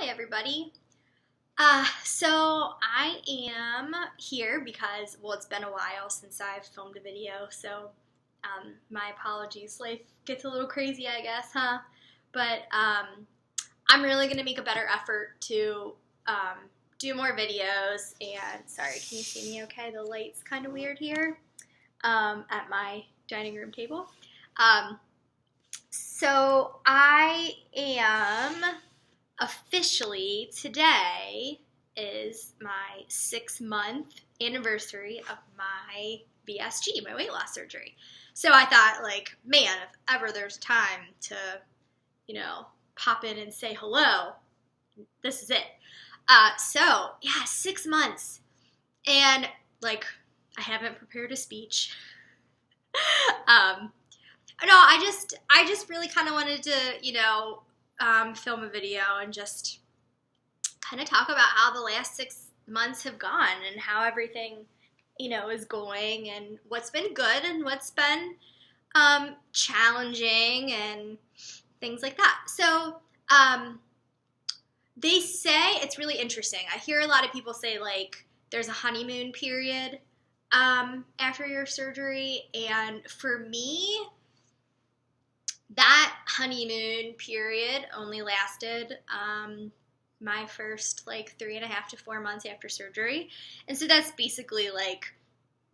Hi everybody. So I am here because, well, it's been a while since I've filmed a video, so my apologies. Life gets a little crazy, I guess, huh? But I'm really going to make a better effort to do more videos, and sorry, can you see me okay? The light's kind of weird here at my dining room table. So I am officially, today is my 6-month anniversary of my VSG, my weight loss surgery. So I thought, like, man, if ever there's time to, pop in and say hello, this is it. So, yeah, 6 months. And, like, I haven't prepared a speech. No, I just really kind of wanted to, film a video and just kind of talk about how the last 6 months have gone and how everything, is going and what's been good and what's been challenging and things like that. So, they say it's really interesting. I hear a lot of people say, like, there's a honeymoon period after your surgery, and for me, that honeymoon period only lasted my first 3.5 to 4 months after surgery. And so that's basically like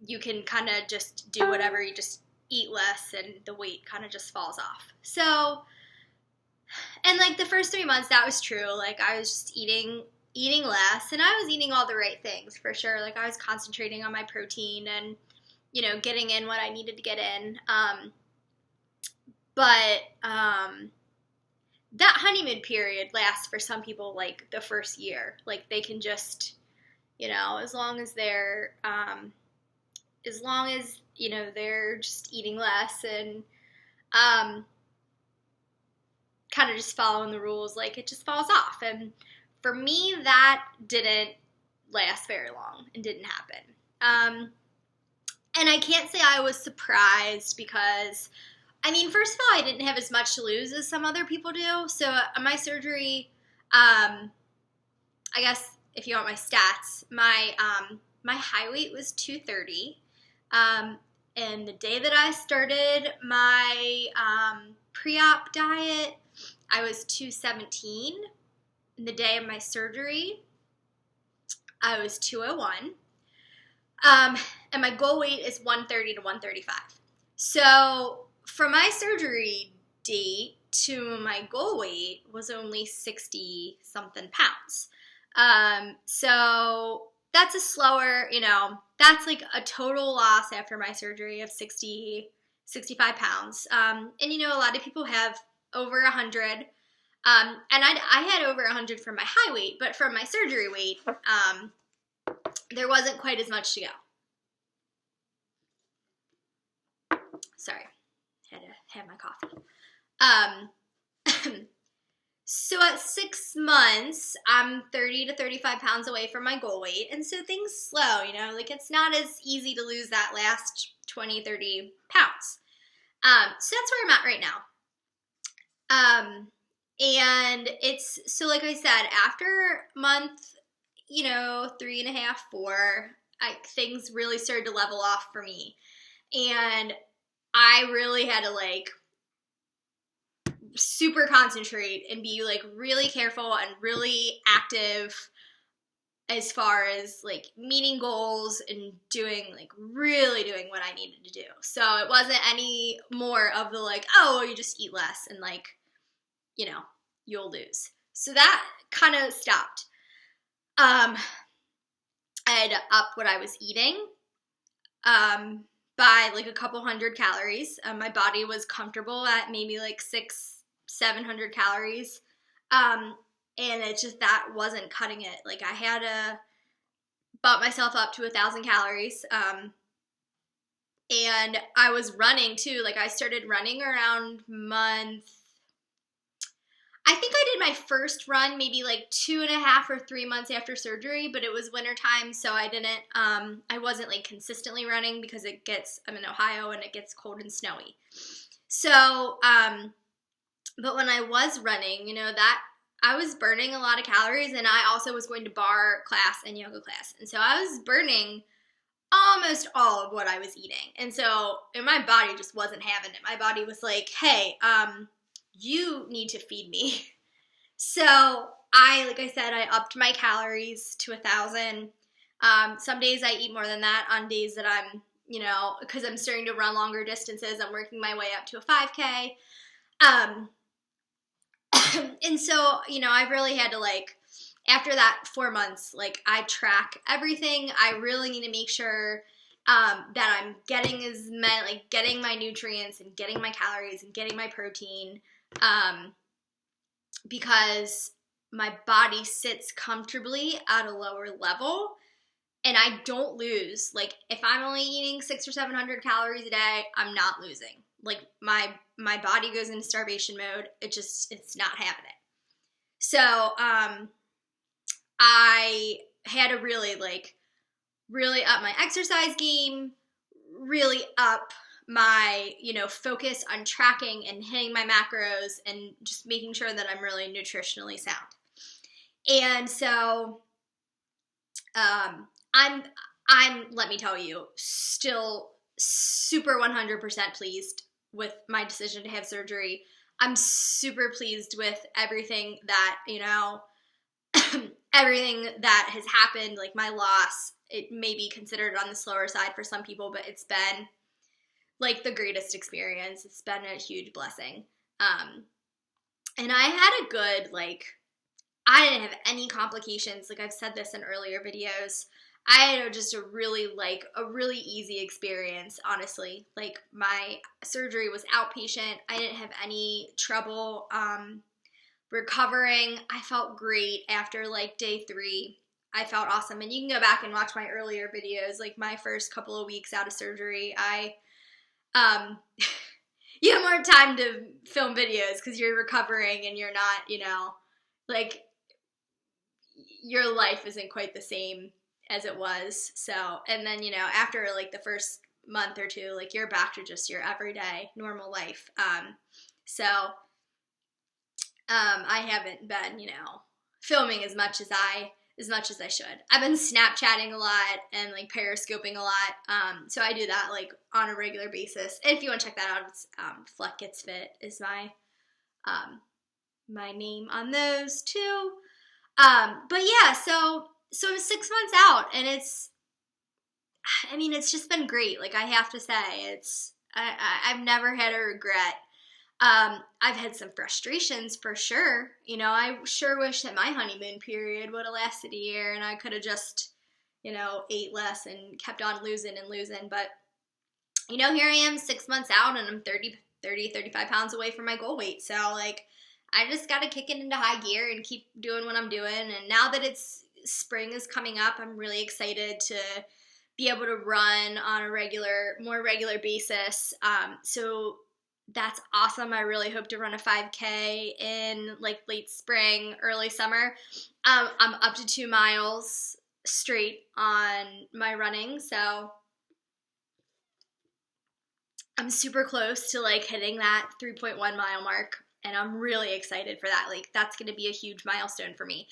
you can kind of just do whatever, you just eat less and the weight kind of just falls off. So, and like the first 3 months that was true. Like I was just eating less, and I was eating all the right things for sure. Like I was concentrating on my protein and, getting in what I needed to get in. But that honeymoon period lasts for some people like the first year. Like they can just, as long as they're they're just eating less and kind of just following the rules, like it just falls off. And for me, that didn't last very long and didn't happen. And I can't say I was surprised because, first of all, I didn't have as much to lose as some other people do. So my surgery, I guess if you want my stats, my high weight was 230. And the day that I started my pre-op diet, I was 217. And the day of my surgery, I was 201. And my goal weight is 130 to 135. So from my surgery date to my goal weight was only 60 something pounds. So that's a slower, that's like a total loss after my surgery of 65 pounds. And a lot of people have over 100. And I had over 100 from my high weight, but from my surgery weight, there wasn't quite as much to go. Sorry, had to have my coffee. So at 6 months, I'm 30 to 35 pounds away from my goal weight, and so things slow, like it's not as easy to lose that last 20, 30 pounds. So that's where I'm at right now. And it's, so like I said, after month, 3.5, 4, things really started to level off for me. And I really had to super concentrate and be really careful and really active as far as meeting goals and really doing what I needed to do. So it wasn't any more of the you just eat less and you'll lose. So that kind of stopped. I had to up what I was eating by a couple hundred calories. My body was comfortable at maybe 600-700 calories. And it just, that wasn't cutting it. I had to bump myself up to 1,000 calories. And I was running too. I started running around I think I did my first run maybe 2.5 or 3 months after surgery, but it was wintertime, so I didn't, I wasn't consistently running because I'm in Ohio and it gets cold and snowy. So, but when I was running, that I was burning a lot of calories, and I also was going to bar class and yoga class. And so I was burning almost all of what I was eating. And so, and my body just wasn't having it. My body was like, hey, you need to feed me. So like I said, I upped my calories to 1,000. Some days I eat more than that. On days that I'm, because I'm starting to run longer distances, I'm working my way up to a 5K. And so, I really had to after that 4 months, I track everything. I really need to make sure that I'm getting getting my nutrients and getting my calories and getting my protein, because my body sits comfortably at a lower level and I don't lose. If I'm only eating 600 or 700 calories a day, I'm not losing. My body goes into starvation mode. It's not having it. So, I had to really up my exercise game, really up my, focus on tracking and hitting my macros and just making sure that I'm really nutritionally sound. And so, I'm, let me tell you, still super 100% pleased with my decision to have surgery. I'm super pleased with everything that, everything that has happened, my loss. It may be considered on the slower side for some people, but it's been the greatest experience. It's been a huge blessing. And I had a good, I didn't have any complications. I've said this in earlier videos. I had just a really easy experience, honestly. My surgery was outpatient. I didn't have any trouble recovering. I felt great after day 3. I felt awesome. And you can go back and watch my earlier videos, my first couple of weeks out of surgery. You have more time to film videos because you're recovering and you're not, your life isn't quite the same as it was. So, and then, after the first month or two, you're back to just your everyday normal life. I haven't been, filming as much as I should. I've been Snapchatting a lot and periscoping a lot. So I do that on a regular basis. And if you want to check that out, it's Fleck Gets Fit is my name on those too. But yeah, so I'm 6 months out, and it's just been great. I have to say, I've never had a regret. I've had some frustrations for sure. I sure wish that my honeymoon period would have lasted a year and I could have just, ate less and kept on losing. But, here I am 6 months out and I'm 35 pounds away from my goal weight. So, I just got to kick it into high gear and keep doing what I'm doing. And now that spring is coming up, I'm really excited to be able to run on a more regular basis. So that's awesome. I really hope to run a 5K in late spring, early summer. I'm up to 2 miles straight on my running, so I'm super close to hitting that 3.1 mile mark, and I'm really excited for that. That's going to be a huge milestone for me.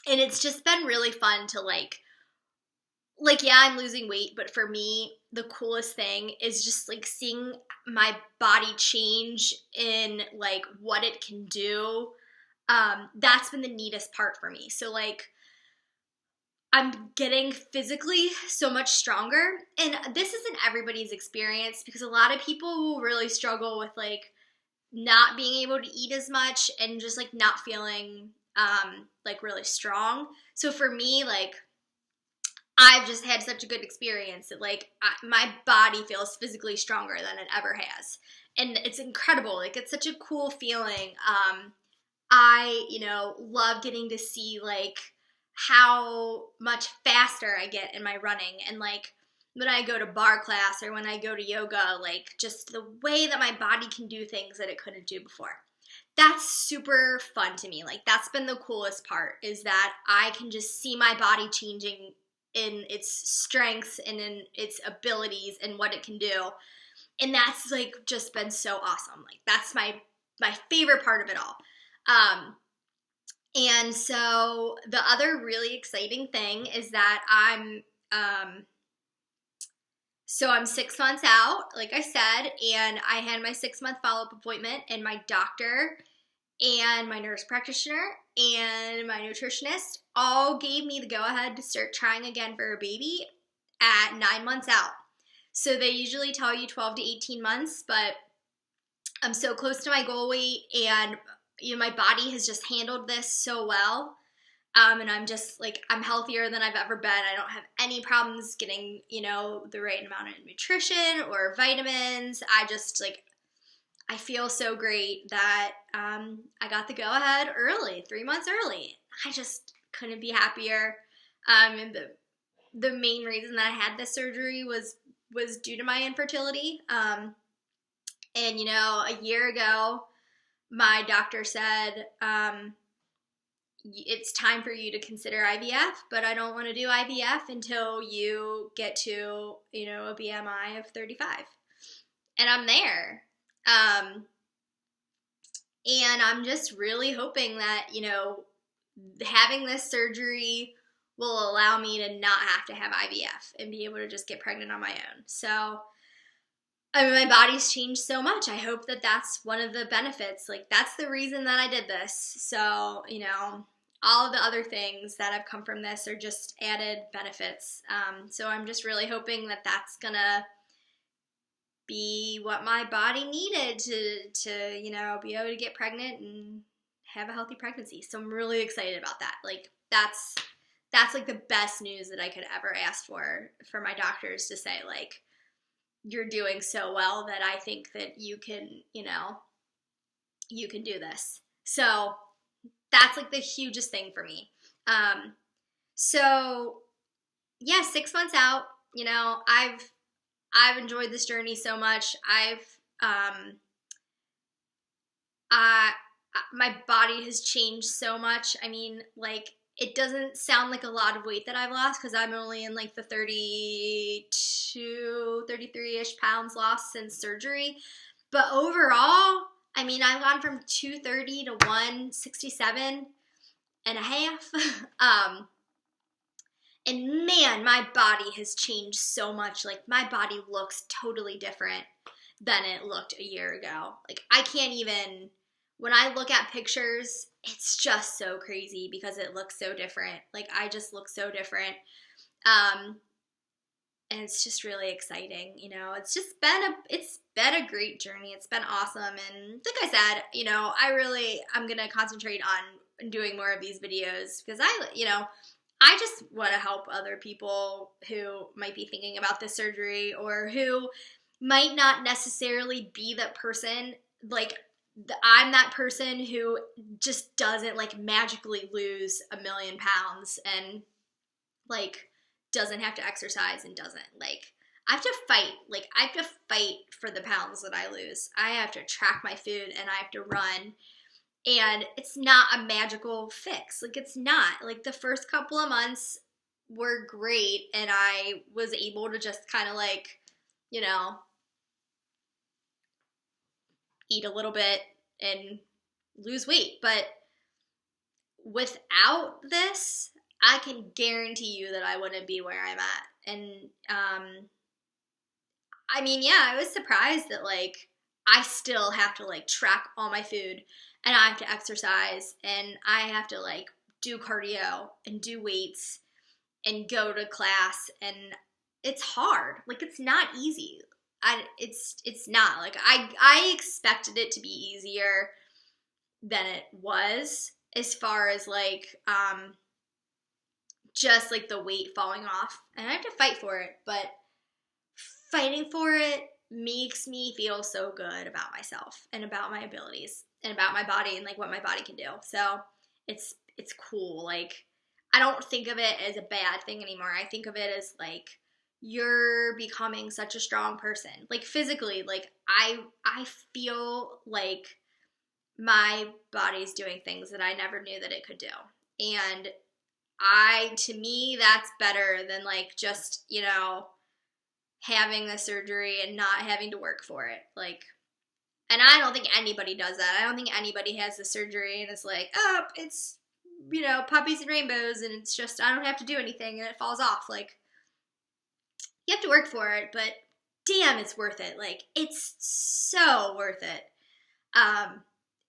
And it's just been really fun to yeah, I'm losing weight, but for me, the coolest thing is just seeing my body change in what it can do. That's been the neatest part for me. So I'm getting physically so much stronger, and this isn't everybody's experience because a lot of people will really struggle with not being able to eat as much and just not feeling really strong. So for me, I've just had such a good experience that my body feels physically stronger than it ever has. And it's incredible. It's such a cool feeling. I, love getting to see how much faster I get in my running. And when I go to bar class or when I go to yoga, just the way that my body can do things that it couldn't do before. That's super fun to me. That's been the coolest part, is that I can just see my body changing in its strengths and in its abilities and what it can do. And that's just been so awesome. That's my favorite part of it all. And so the other really exciting thing is that I'm 6 months out, like I said, and I had my 6-month follow-up appointment, and my doctor and my nurse practitioner and my nutritionist all gave me the go-ahead to start trying again for a baby at 9 months out. So they usually tell you 12 to 18 months, but I'm so close to my goal weight, and my body has just handled this so well. And I'm just like, I'm healthier than I've ever been. I don't have any problems getting, the right amount of nutrition or vitamins. I feel so great that I got the go-ahead early, 3 months early. I just couldn't be happier. And the main reason that I had this surgery was due to my infertility. And, a year ago, my doctor said, it's time for you to consider IVF, but I don't want to do IVF until you get to, a BMI of 35. And I'm there. And I'm just really hoping that, having this surgery will allow me to not have to have IVF and be able to just get pregnant on my own. So, my body's changed so much. I hope that that's one of the benefits. Like, that's the reason that I did this. So, all of the other things that have come from this are just added benefits. So I'm just really hoping that that's going to be what my body needed to be able to get pregnant and have a healthy pregnancy. So I'm really excited about that. Like, that's like the best news that I could ever ask for my doctors to say, like, you're doing so well that I think that you can do this. So that's like the hugest thing for me. So yeah, 6 months out, I've enjoyed this journey so much. My body has changed so much. I mean, like, it doesn't sound like a lot of weight that I've lost because I'm only in like the 32, 33-ish pounds lost since surgery. But overall, I mean, I've gone from 230 to 167 and a half. And man, my body has changed so much. Like, my body looks totally different than it looked a year ago. Like, I can't even, when I look at pictures, it's just so crazy because it looks so different. Like, I just look so different. And it's just really exciting. It's just been a great journey. It's been awesome. And like I said, I'm going to concentrate on doing more of these videos because I just want to help other people who might be thinking about this surgery or who might not necessarily be that person. Like, I'm that person who just doesn't like magically lose 1 million pounds and like doesn't have to exercise and doesn't like, I have to fight. Like, I have to fight for the pounds that I lose. I have to track my food and I have to run. And it's not a magical fix. Like, it's not. Like, the first couple of months were great and I was able to just kind of like, eat a little bit and lose weight. But without this, I can guarantee you that I wouldn't be where I'm at. And, I mean, yeah, I was surprised that, like, I still have to, like, track all my food, and I have to exercise, and I have to, like, do cardio and do weights and go to class, and it's hard. Like, it's not easy. It's not. Like, I expected it to be easier than it was as far as, like, just like the weight falling off, and I have to fight for it, but fighting for it makes me feel so good about myself and about my abilities and about my body and like what my body can do. So it's cool. Like, I don't think of it as a bad thing anymore. I think of it as like, you're becoming such a strong person. Like, physically, like I feel like my body's doing things that I never knew that it could do. And to me, that's better than like just, having the surgery and not having to work for it. Like, And I don't think anybody does that. I don't think anybody has the surgery and is like, oh, it's, you know, puppies and rainbows, and it's just, I don't have to do anything, and it falls off. Like, you have to work for it, but damn, it's worth it. Like, it's so worth it.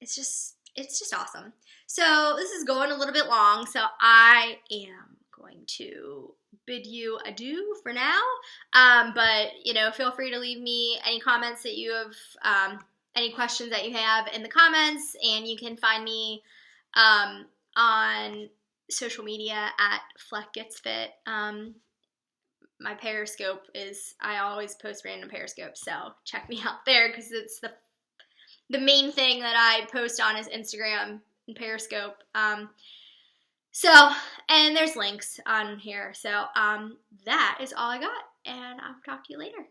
It's just awesome. So this is going a little bit long, so I am going to bid you adieu for now. But, you know, feel free to leave me any comments that you have, any questions that you have in the comments, and you can find me on social media at Fleck Gets Fit. My Periscope is, I always post random Periscopes, so check me out there, because it's the main thing that I post on is Instagram and Periscope. So, and there's links on here. So, that is all I got, and I'll talk to you later.